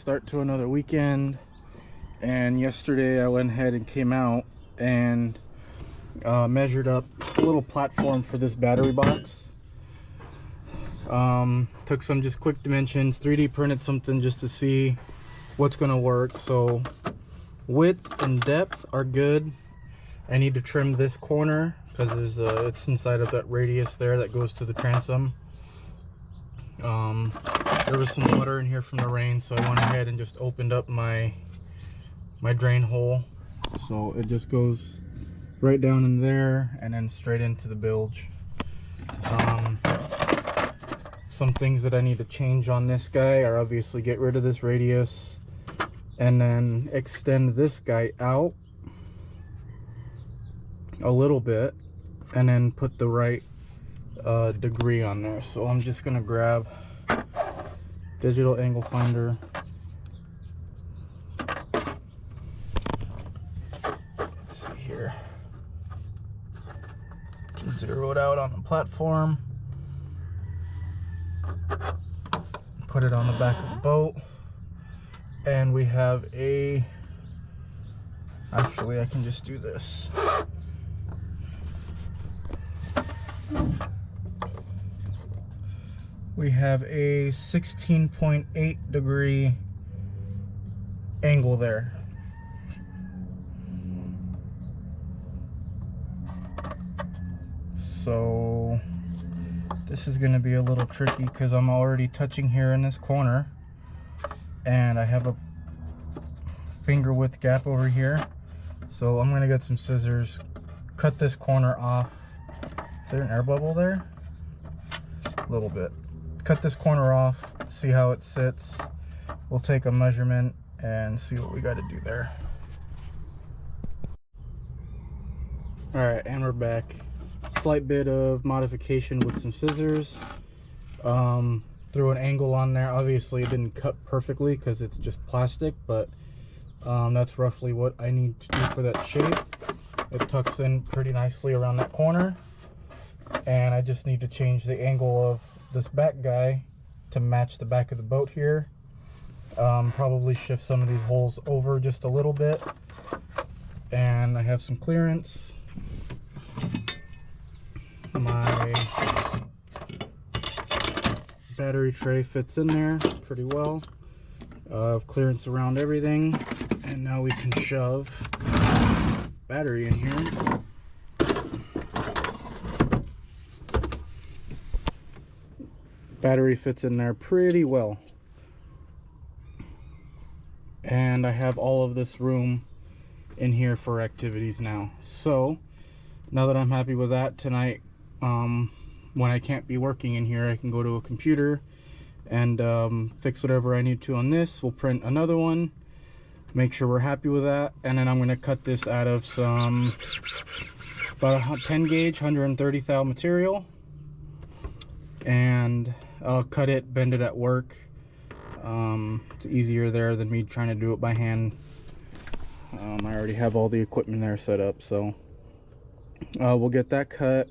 start to another weekend, and yesterday I went ahead and came out and measured up a little platform for this battery box. Took some just quick dimensions, 3D printed something just to see what's gonna work. So width and depth are good. I need to trim this corner because there's it's inside of that radius there that goes to the transom. There was some water in here from the rain, so I went ahead and just opened up my drain hole, so it just goes right down in there and then straight into the bilge. Some things that I need to change on this guy are obviously get rid of this radius and then extend this guy out a little bit and then put the right degree on there. So I'm just gonna grab digital angle finder. Let's see here. Zero it out on the platform. Put it on the back of the boat. And we have a, actually I can just do this. We have a 16.8 degree angle there. So this is going to be a little tricky because I'm already touching here in this corner and I have a finger width gap over here. So I'm going to get some scissors, cut this corner off. Is there an air bubble there? A little bit. Cut this corner off, see how it sits. We'll take a measurement and see what we got to do there. All right, and we're back. Slight bit of modification with some scissors. Threw an angle on there. Obviously it didn't cut perfectly because it's just plastic, but that's roughly what I need to do for that shape. It tucks in pretty nicely around that corner, and I just need to change the angle of this back guy to match the back of the boat here. Probably shift some of these holes over just a little bit, and I have some clearance. My battery tray fits in there pretty well. Clearance around everything, and now we can shove battery in here. Battery fits in there pretty well, and I have all of this room in here for activities now. So now that I'm happy with that, tonight when I can't be working in here, I can go to a computer and fix whatever I need to on this. We'll print another one, make sure we're happy with that, and then I'm going to cut this out of some about a 10 gauge 130 thou material, and I'll cut it, bend it at work. It's easier there than me trying to do it by hand. I already have all the equipment there set up, so we'll get that cut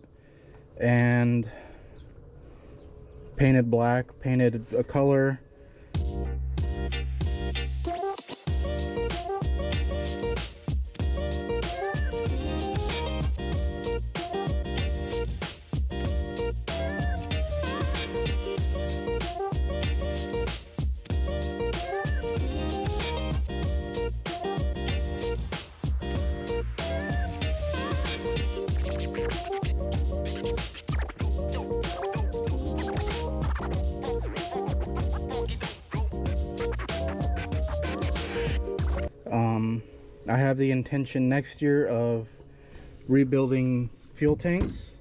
and painted black, painted a color. I have the intention next year of rebuilding fuel tanks.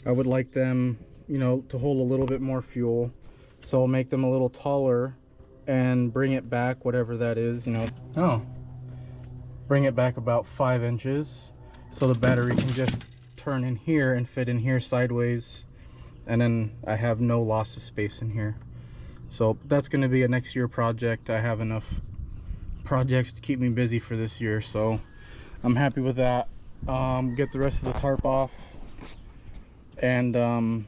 I would like them, you know, to hold a little bit more fuel, so I'll make them a little taller and bring it back, whatever that is, you know, bring it back about 5 inches so the battery can just turn in here and fit in here sideways, and then I have no loss of space in here. So that's going to be a next year project. I have enough projects to keep me busy for this year, so I'm happy with that. Get the rest of the tarp off, and I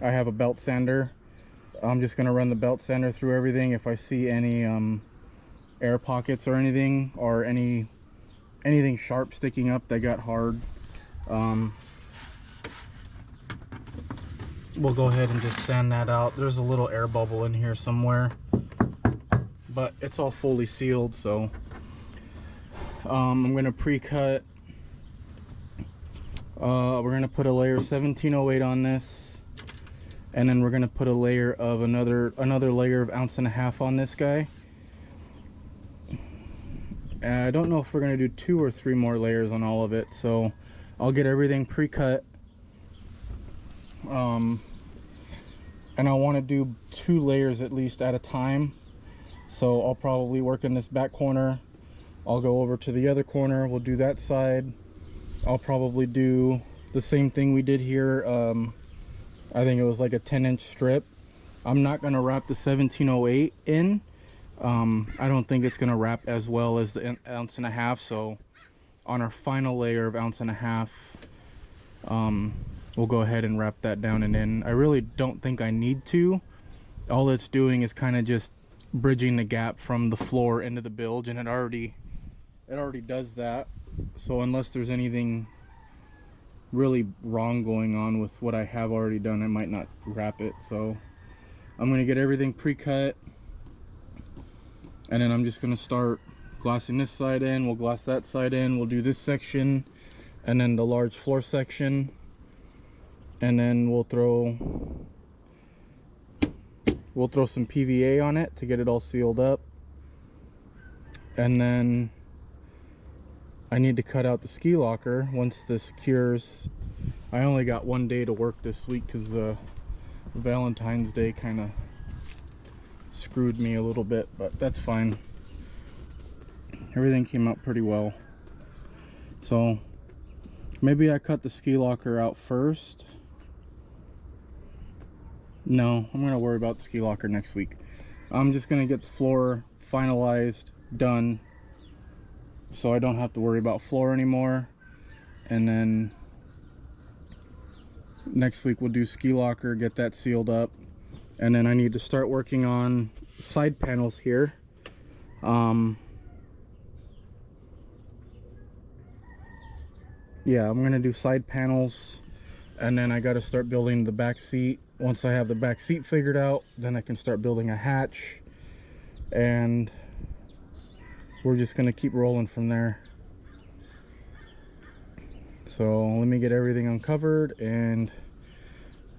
have a belt sander I'm just gonna run the belt sander through everything. If I see any air pockets or anything, or anything sharp sticking up that got hard, we'll go ahead and just sand that out. There's a little air bubble in here somewhere, but it's all fully sealed. So I'm gonna pre-cut. We're gonna put a layer of 1708 on this, and then we're gonna put a layer of another layer of 1.5 ounces on this guy. I don't know if we're gonna do 2 or 3 more layers on all of it, so I'll get everything pre-cut. And I want to do 2 layers at least at a time, so I'll probably work in this back corner. I'll go over to the other corner, we'll do that side. I'll probably do the same thing we did here. I think it was like a 10-inch strip. I'm not going to wrap the 1708 in. I don't think it's going to wrap as well as the 1.5 ounces, so on our final layer of 1.5 ounces, we'll go ahead and wrap that down and in. I really don't think I need to. All it's doing is kind of just bridging the gap from the floor into the bilge, and it already does that. So unless there's anything really wrong going on with what I have already done, I might not wrap it. So I'm going to get everything pre-cut, and then I'm just going to start glassing this side in. We'll glass that side in. We'll do this section and then the large floor section, and then we'll throw some PVA on it to get it all sealed up. And then I need to cut out the ski locker once this cures. I only got 1 day to work this week because Valentine's Day kind of screwed me a little bit, but that's fine. Everything came out pretty well. So maybe I cut the ski locker out first. No, I'm gonna worry about the ski locker next week. I'm just gonna get the floor finalized, done, so I don't have to worry about floor anymore. And then next week we'll do ski locker, get that sealed up, and then I need to start working on side panels here. Yeah, I'm gonna do side panels, and then I got to start building the back seat. Once I have the back seat figured out, then I can start building a hatch, and we're just gonna keep rolling from there. So let me get everything uncovered and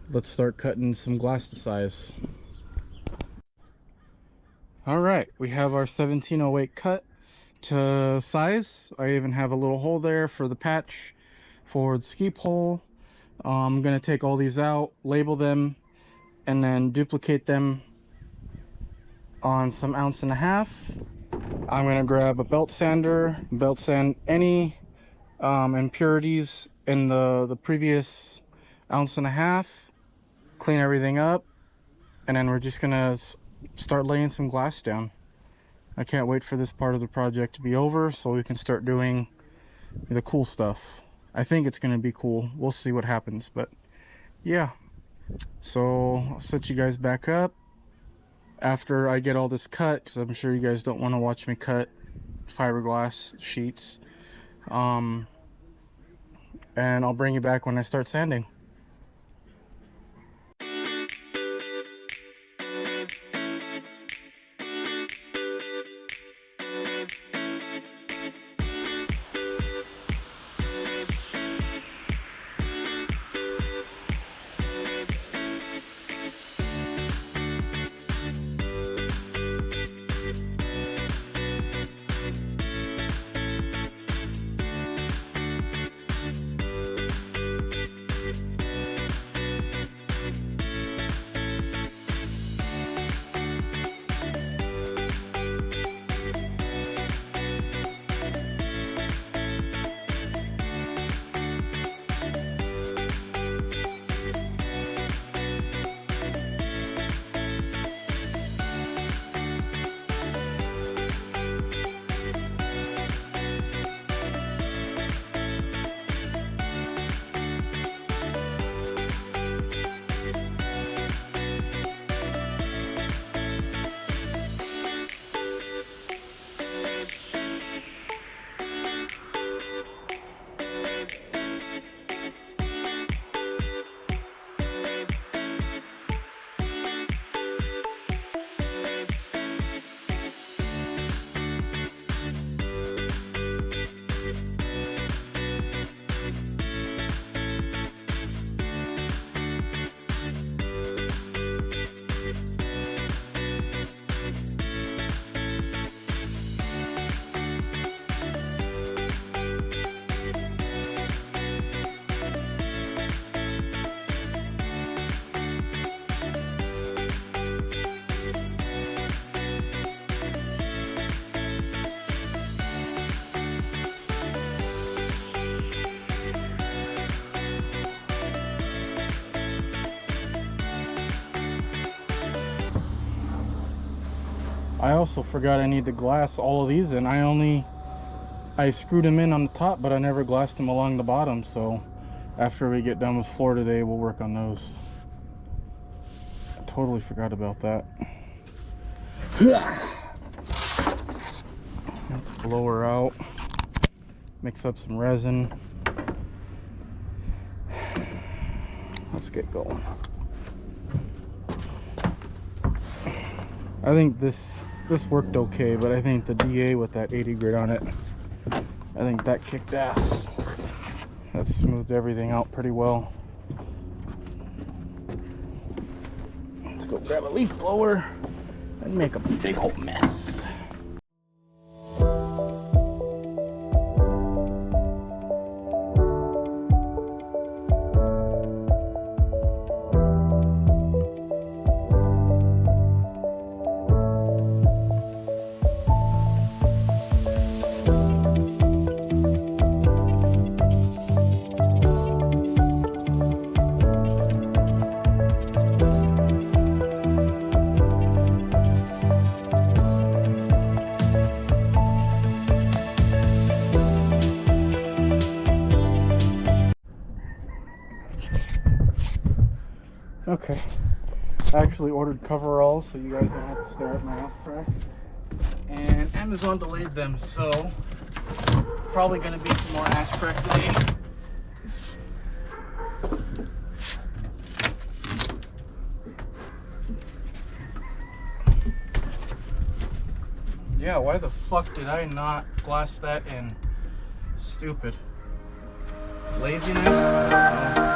let's start cutting some glass to size. All right, we have our 1708 cut to size. I even have a little hole there for the patch for the ski pole. I'm gonna take all these out, label them, and then duplicate them on some 1.5 ounces. I'm gonna grab a belt sander, belt sand any impurities in the previous 1.5 ounces, clean everything up, and then we're just gonna start laying some glass down. I can't wait for this part of the project to be over so we can start doing the cool stuff. I think it's gonna be cool. We'll see what happens, but yeah. So I'll set you guys back up after I get all this cut, because I'm sure you guys don't want to watch me cut fiberglass sheets. And I'll bring you back when I start sanding. I also forgot I need to glass all of these in. I screwed them in on the top, but I never glassed them along the bottom. So after we get done with floor today, we'll work on those. I totally forgot about that. Let's blow her out. Mix up some resin. Let's get going. I think this worked okay, but I think the DA with that 80 grit on it, I think that kicked ass. That smoothed everything out pretty well. Let's go grab a leaf blower and make a big old mess. Okay, I actually ordered coveralls so you guys don't have to stare at my ass crack. And Amazon delayed them, so probably gonna be some more ass crack today. Yeah, why the fuck did I not glass that in? Stupid. Laziness? I don't know.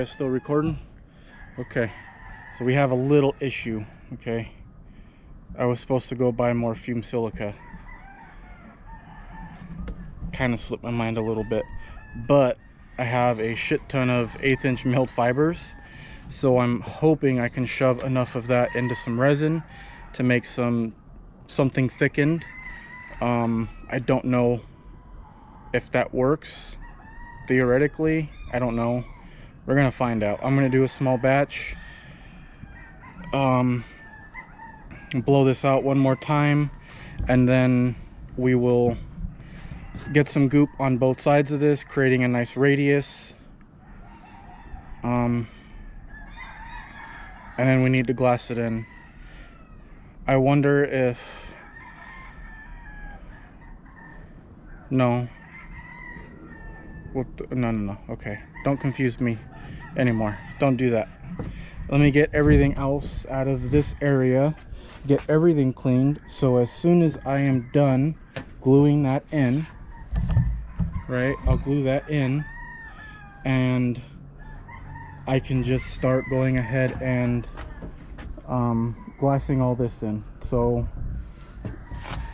Still recording? Okay, so we have a little issue. Okay, I was supposed to go buy more fume silica. Kind of slipped my mind a little bit, but I have a shit ton of 1/8 inch milled fibers, so I'm hoping I can shove enough of that into some resin to make something thickened. I don't know if that works theoretically. I don't know. We're gonna find out. I'm gonna do a small batch, blow this out one more time, and then we will get some goop on both sides of this, creating a nice radius. And then we need to glass it in. I wonder if No. What no. Okay. Don't confuse me anymore. Don't do that. Let me get everything else out of this area. Get everything cleaned. So as soon as I am done gluing that in, right, I'll glue that in and I can just start going ahead and glassing all this in. So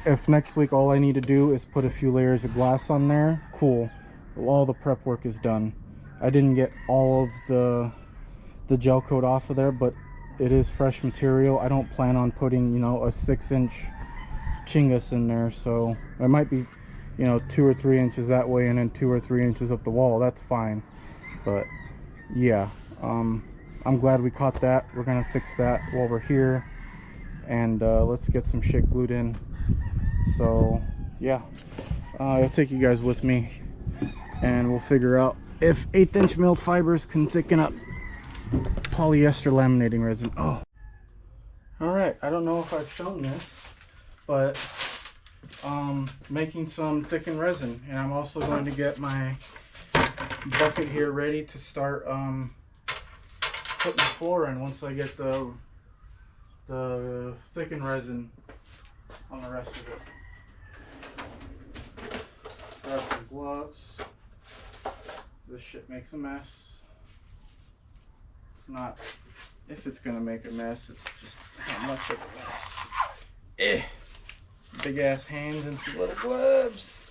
if next week all I need to do is put a few layers of glass on there, cool. All the prep work is done. I didn't get all of the gel coat off of there, but it is fresh material. I don't plan on putting, you know, a 6-inch chingus in there, so it might be, you know, 2 or 3 inches that way and then 2 or 3 inches up the wall. That's fine. But yeah, I'm glad we caught that. We're gonna fix that while we're here, and let's get some shit glued in. So yeah, I'll take you guys with me and we'll figure out if 1/8-inch milled fibers can thicken up polyester laminating resin. Oh, all right. I don't know if I've shown this, but making some thickened resin, and I'm also going to get my bucket here ready to start putting the floor in once I get the thickened resin on the rest of it. Grab some gloves. This shit makes a mess. It's not if it's gonna make a mess, it's just how much of a mess. Big ass hands and some little gloves.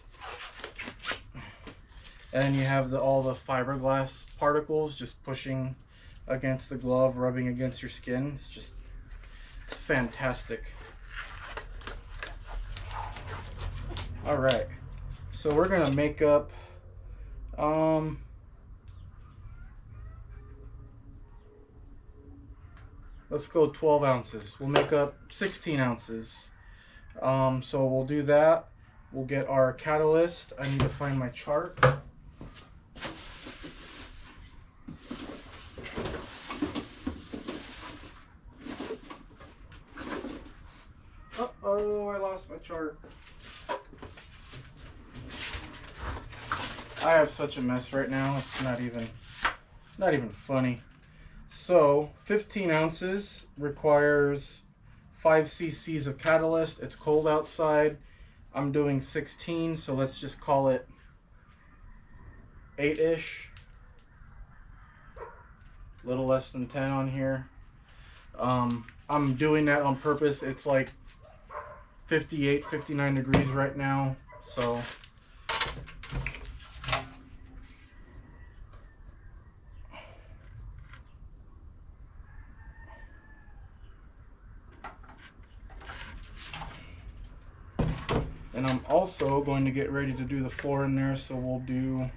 And then you have all the fiberglass particles just pushing against the glove, rubbing against your skin. It's fantastic. All right, so we're gonna make up let's go 12 ounces. We'll make up 16 ounces. So we'll do that. We'll get our catalyst. I need to find my chart. Uh-oh, I lost my chart. I have such a mess right now. It's not even funny. So 15 ounces requires 5 cc's of catalyst. It's cold outside. I'm doing 16, so let's just call it 8-ish. A little less than 10 on here. I'm doing that on purpose. It's like 58, 59 degrees right now, so and I'm also going to get ready to do the floor in there, so we'll do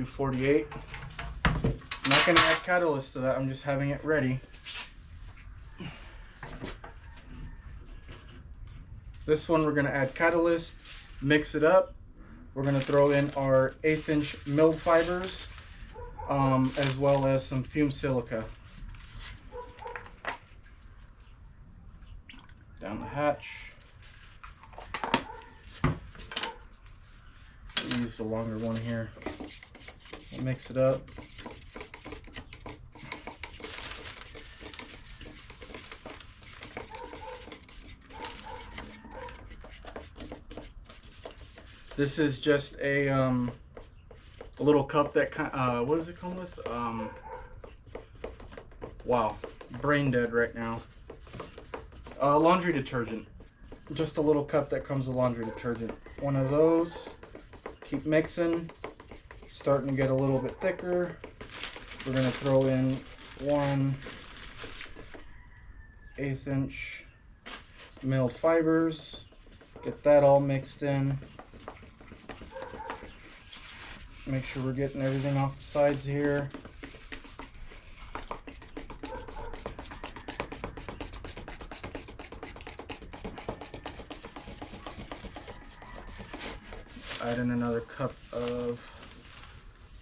do 48. I'm not going to add catalyst to that, I'm just having it ready. This one we're going to add catalyst, mix it up. We're going to throw in our 1/8-inch milled fibers, as well as some fumed silica. Down the hatch. I'll use the longer one here. We'll mix it up. This is just a little cup that what does it come with? Wow, brain dead right now. Laundry detergent. Just a little cup that comes with laundry detergent. One of those. Keep mixing. Starting to get a little bit thicker. We're gonna throw in 1/8-inch milled fibers. Get that all mixed in. Make sure we're getting everything off the sides here. Add in another cup of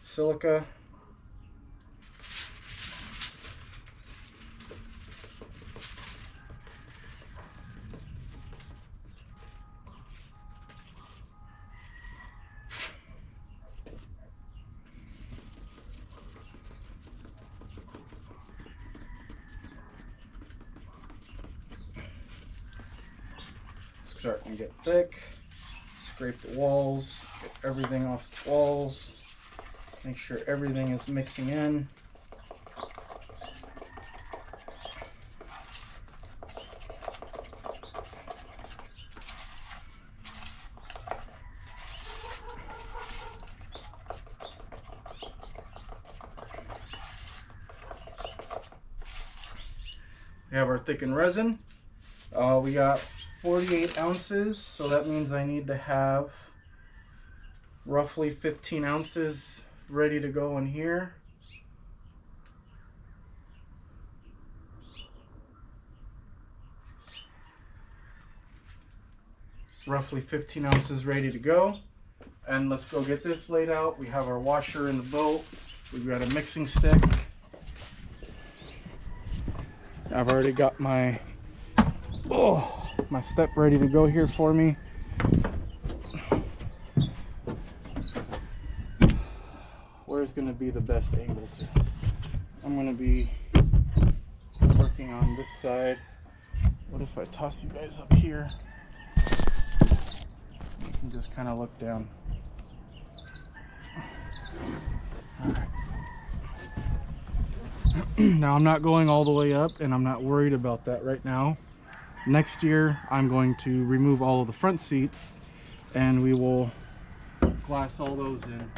silica. Starting to get thick. Scrape the walls, get everything off the walls. Make sure everything is mixing in. We have our thickened resin. We got 48 ounces, so that means I need to have roughly 15 ounces ready to go in here. Roughly 15 ounces ready to go. And let's go get this laid out. We have our washer in the boat. We've got a mixing stick. I've already got my step ready to go here for me. Where's going to be the best angle to? I'm going to be working on this side. What if I toss you guys up here? You can just kind of look down. All right. Now I'm not going all the way up, and I'm not worried about that right now. Next year I'm going to remove all of the front seats and we will glass all those in.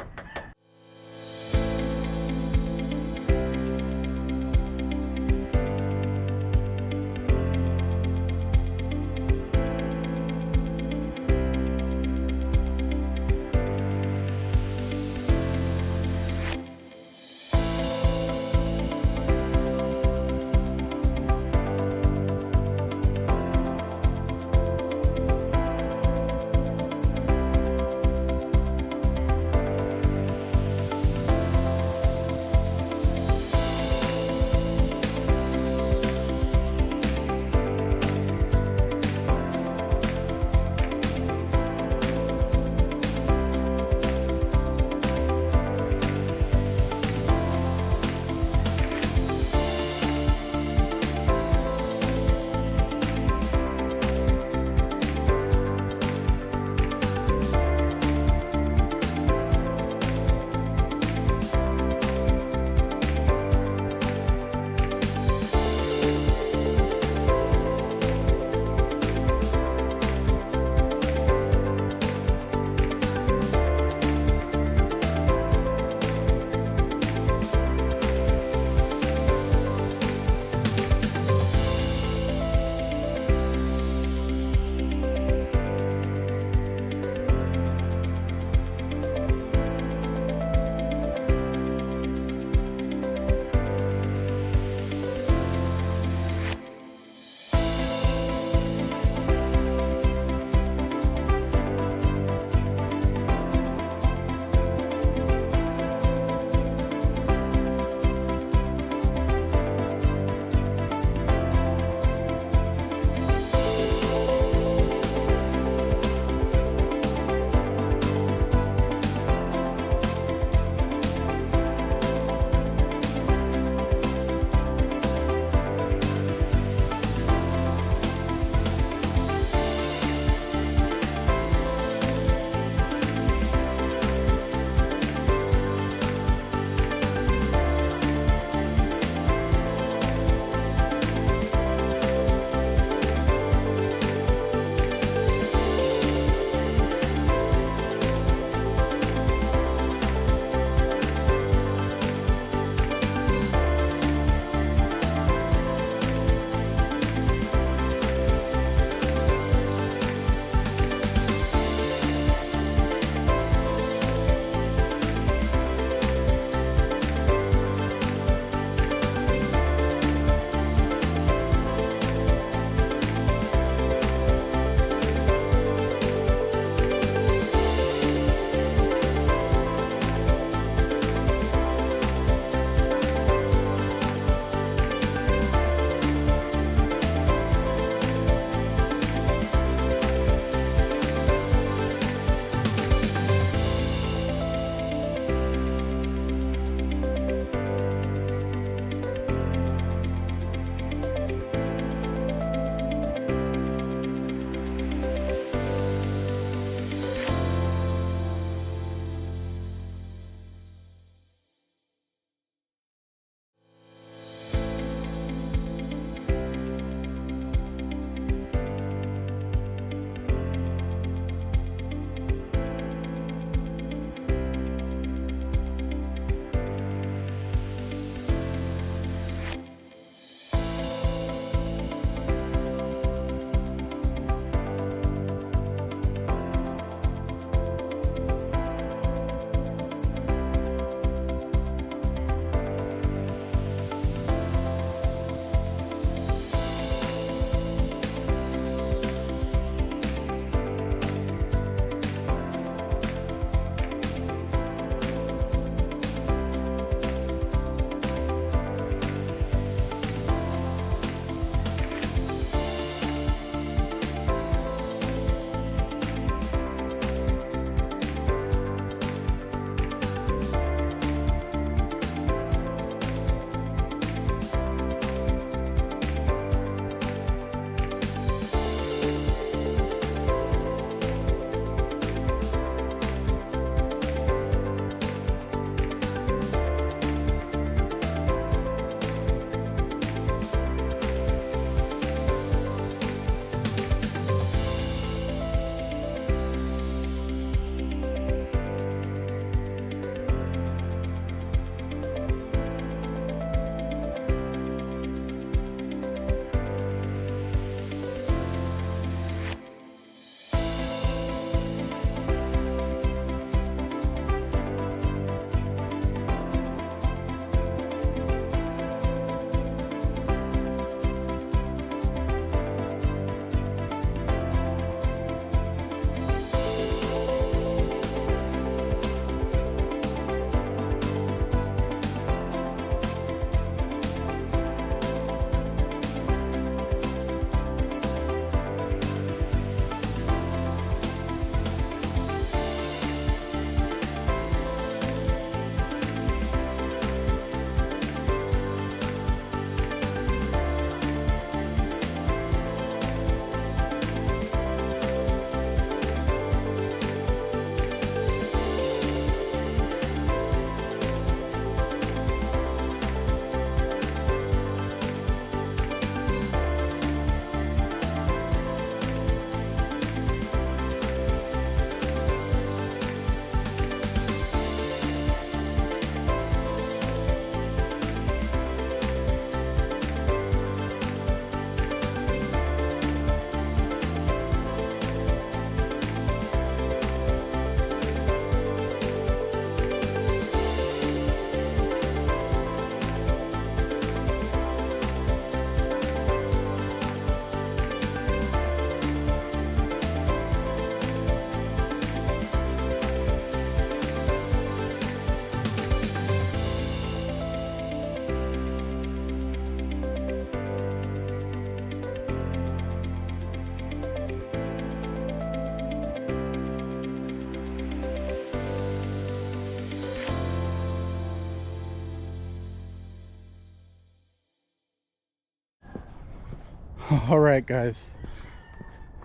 All right, guys.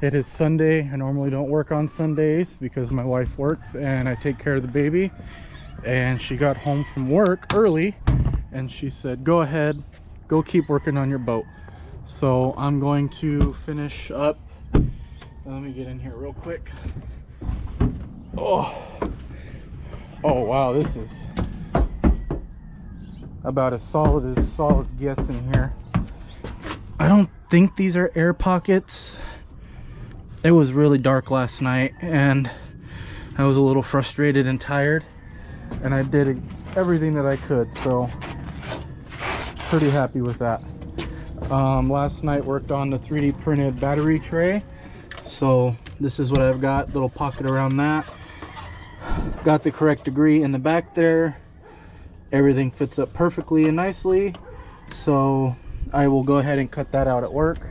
It is Sunday. I normally don't work on Sundays because my wife works and I take care of the baby. And she got home from work early and she said, go ahead, go keep working on your boat. So I'm going to finish up. Let me get in here real quick. Oh wow, this is about as solid gets in here. I don't think these are air pockets. It was really dark last night and I was a little frustrated and tired, and I did everything that I could, so pretty happy with that. Last night worked on the 3D printed battery tray, so this is what I've got, little pocket around that. Got the correct degree in the back there. Everything fits up perfectly and nicely, so I will go ahead and cut that out at work,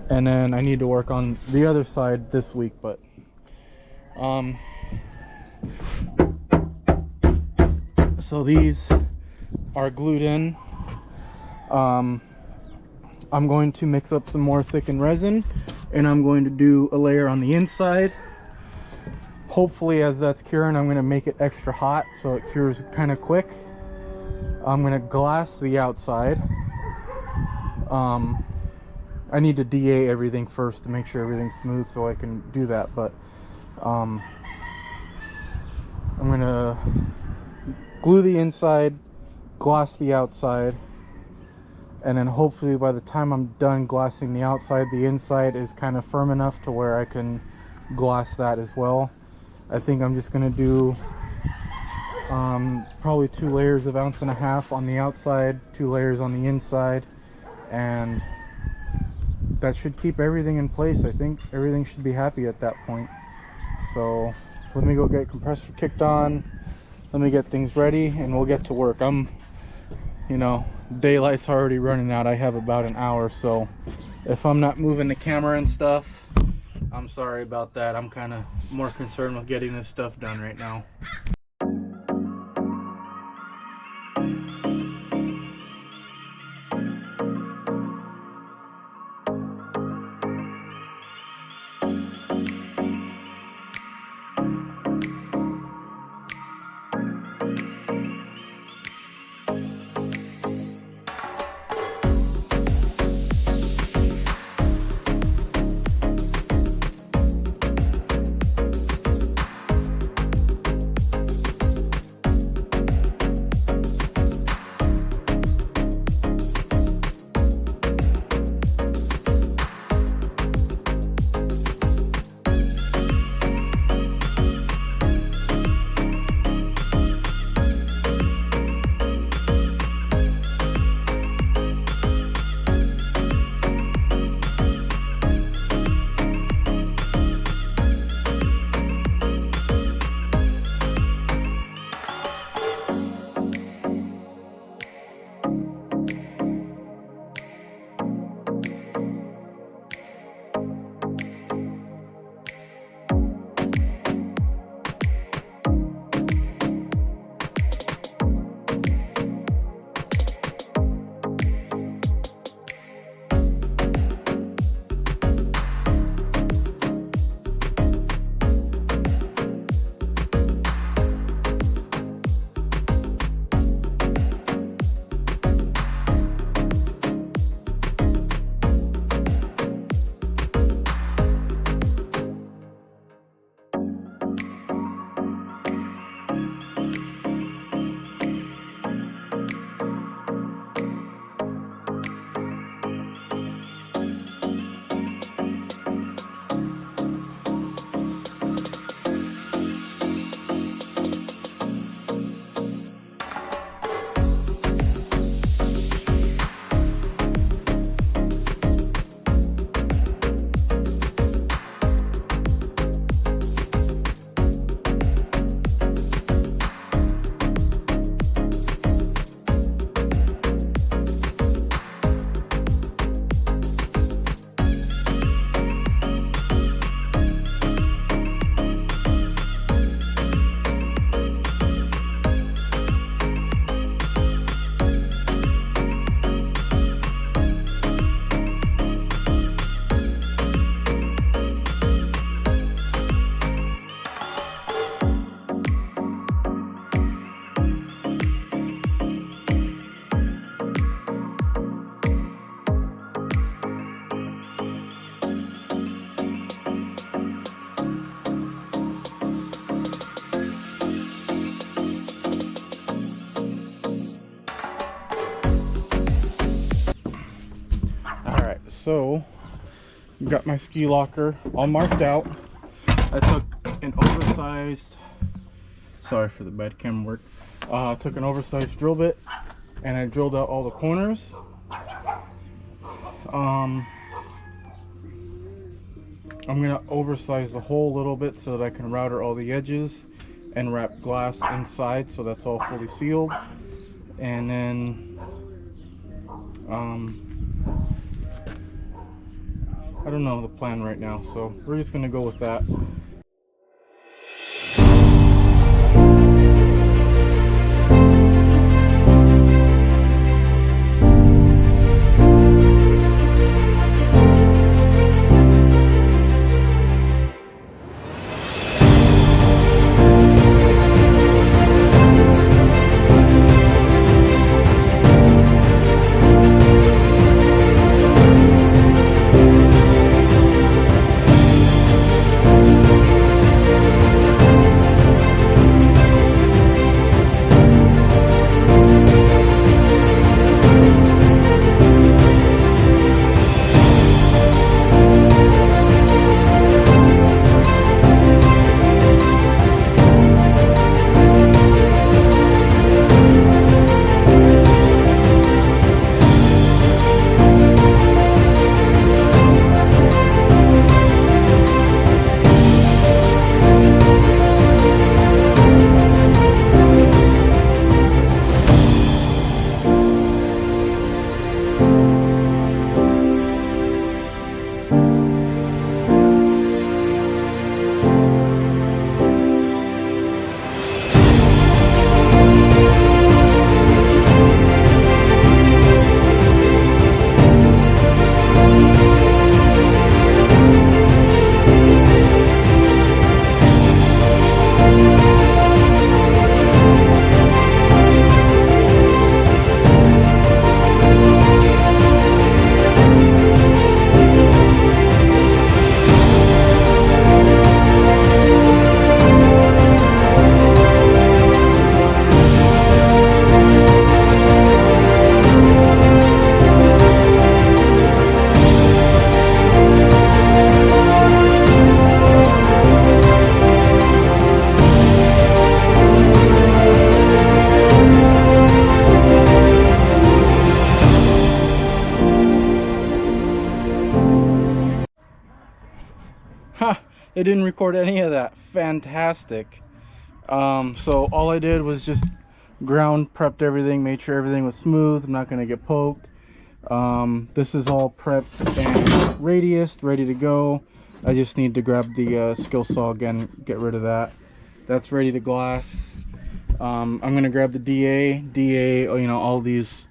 and then I need to work on the other side this week. But so these are glued in. I'm going to mix up some more thickened resin and I'm going to do a layer on the inside. Hopefully as that's curing, I'm going to make it extra hot so it cures kind of quick. I'm going to glass the outside. I need to DA everything first to make sure everything's smooth so I can do that, but I'm going to glue the inside, glass the outside, and then hopefully by the time I'm done glassing the outside, the inside is kind of firm enough to where I can glass that as well. I think I'm just going to do probably 2 layers of 1.5 ounces on the outside, 2 layers on the inside, and that should keep everything in place. I think everything should be happy at that point. So let me go get compressor kicked on, let me get things ready, and we'll get to work. You know, daylight's already running out. I have about an hour, so if I'm not moving the camera and stuff, I'm sorry about that. I'm kind of more concerned with getting this stuff done right now. So got my ski locker all marked out. I took an oversized, sorry for the bad camera work, took an oversized drill bit and I drilled out all the corners. I'm gonna oversize the hole a little bit so that I can router all the edges and wrap glass inside so that's all fully sealed. And then I don't know the plan right now, so we're just gonna go with that. It didn't record any of that. Fantastic. So all I did was just ground prepped everything, made sure everything was smooth. I'm not going to get poked. This is all prepped and radiused, ready to go. I just need to grab the skill saw again, get rid of that. That's ready to glass. I'm going to grab the DA, you know, all these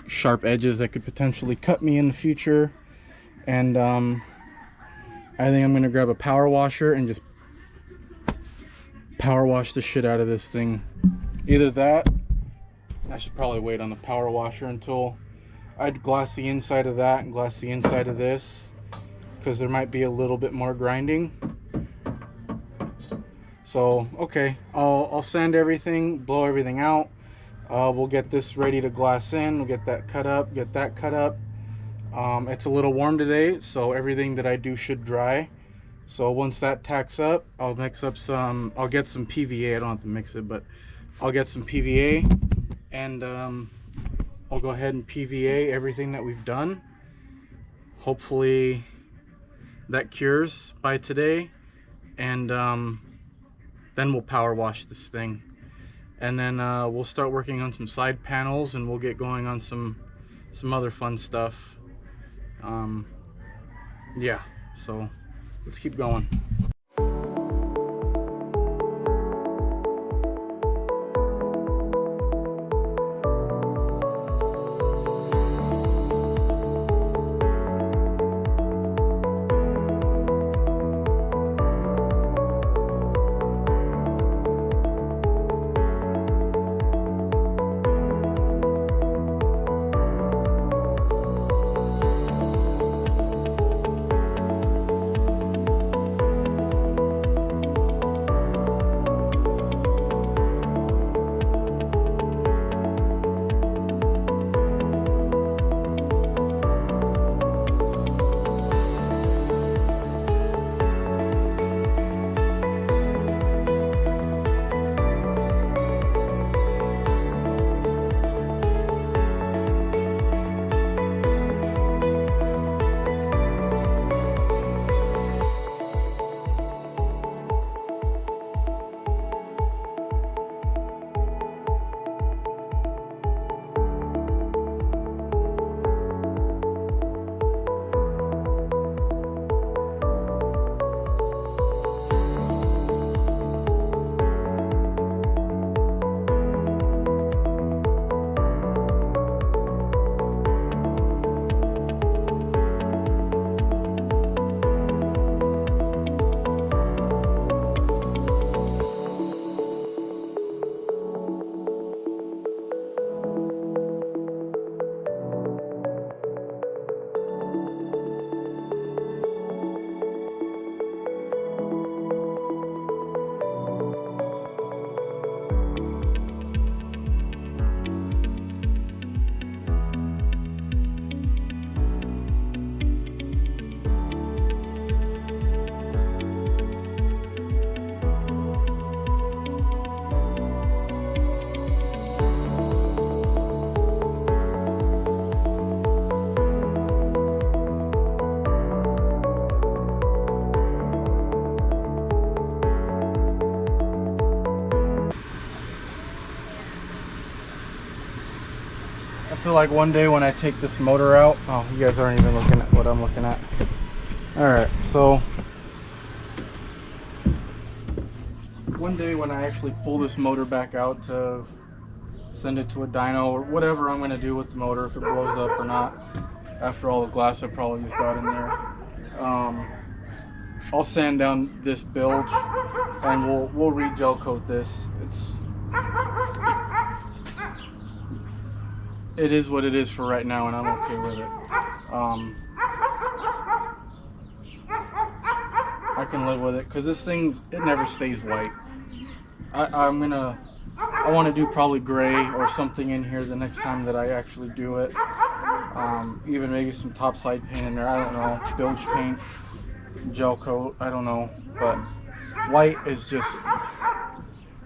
sharp edges that could potentially cut me in the future. And I think I'm going to grab a power washer and just power wash the shit out of this thing. Either that, I should probably wait on the power washer until I'd glass the inside of that and glass the inside of this, because there might be a little bit more grinding. So okay, I'll sand everything, blow everything out. We'll get this ready to glass in. We'll get that cut up, get that cut up. It's a little warm today, so everything that I do should dry. So once that tacks up, I'll mix up some, I'll get some PVA. I don't have to mix it, but I'll get some PVA and I'll go ahead and PVA everything that we've done. Hopefully that cures by today, and then we'll power wash this thing, and then we'll start working on some side panels, and we'll get going on some other fun stuff. Yeah, so let's keep going. like one day when I take this motor out, oh, you guys aren't even looking at what I'm looking at. All right, so one day when I actually pull this motor back out to send it to a dyno or whatever I'm gonna do with the motor, if it blows up or not, after all the glass I probably just got in there, I'll sand down this bilge and we'll re-gel coat this. It is what it is for right now, and I'm okay with it. I can live with it because this thing, it never stays white. I want to do probably gray or something in here the next time that I actually do it. Even maybe some topside paint in there, I don't know, bilge paint, gel coat, I don't know. But white is just,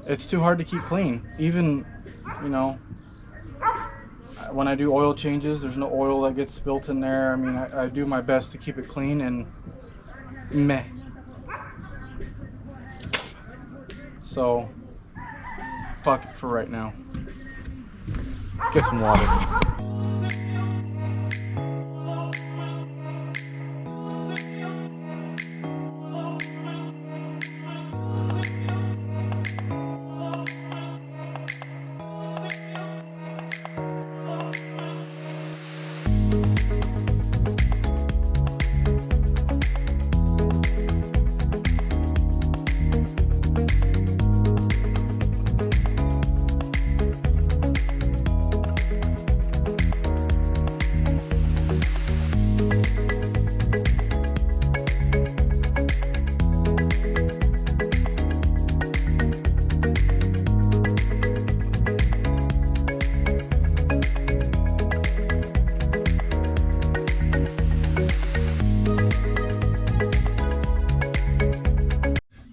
it's too hard to keep clean. Even, you know, when I do oil changes, there's no oil that gets spilt in there. I mean, I do my best to keep it clean, and meh. So, fuck it for right now. Get some water.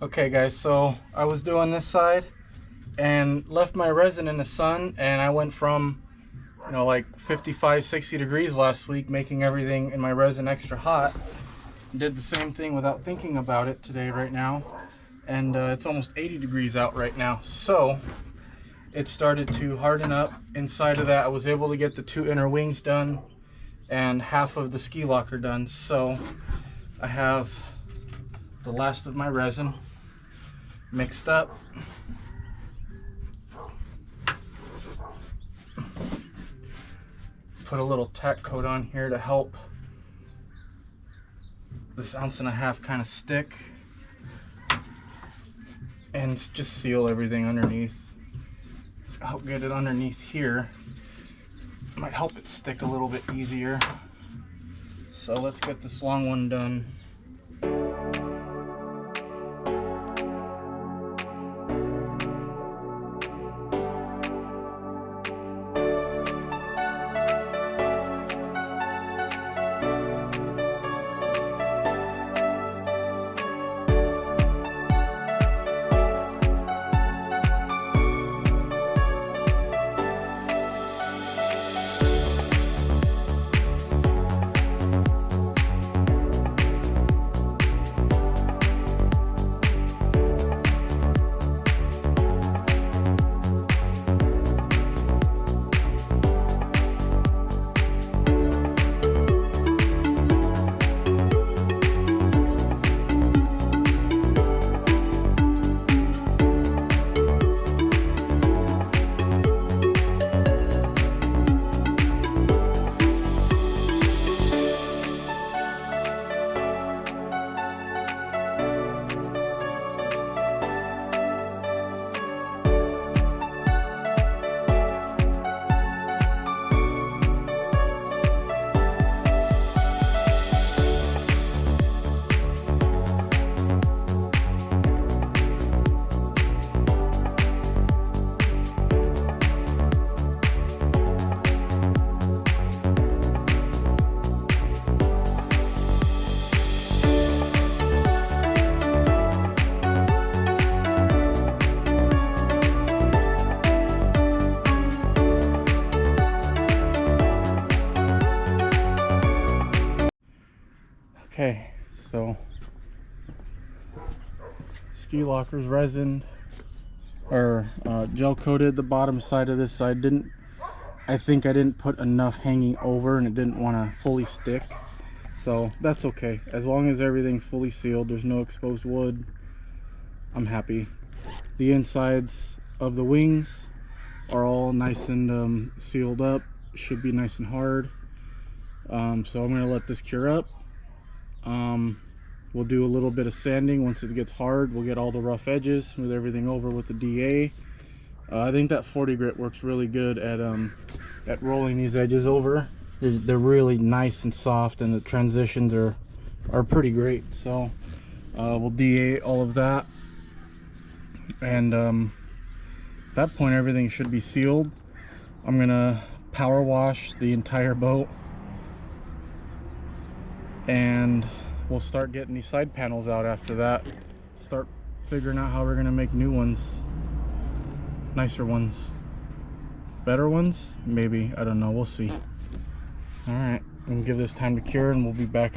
Okay guys, so I was doing this side and left my resin in the sun, and I went from, you know, like 55, 60 degrees last week, making everything in my resin extra hot. Did the same thing without thinking about it today right now, and it's almost 80 degrees out right now. So it started to harden up inside of that. I was able to get the 2 inner wings done and half of the ski locker done. So I have the last of my resin mixed up. Put a little tack coat on here to help this 1.5 ounce kind of stick, and just seal everything underneath. Help get it underneath here. Might help it stick a little bit easier. So let's get this long one done. Okay, so ski lockers resined or gel coated. The bottom side of this side didn't I think I didn't put enough hanging over and it didn't want to fully stick. So that's okay. As long as everything's fully sealed, there's no exposed wood, I'm happy. The insides of the wings are all nice and sealed up. Should be nice and hard. So I'm going to let this cure up. We'll do a little bit of sanding. Once it gets hard, we'll get all the rough edges, smooth everything over with the DA. I think that 40 grit works really good at rolling these edges over. They're really nice and soft, and the transitions are pretty great. So we'll DA all of that, and at that point everything should be sealed. I'm gonna power wash the entire boat, and we'll start getting these side panels out after that. Start figuring out how we're gonna make new ones. Nicer ones. Better ones? Maybe. I don't know. We'll see. Alright. We'll give this time to cure and we'll be back.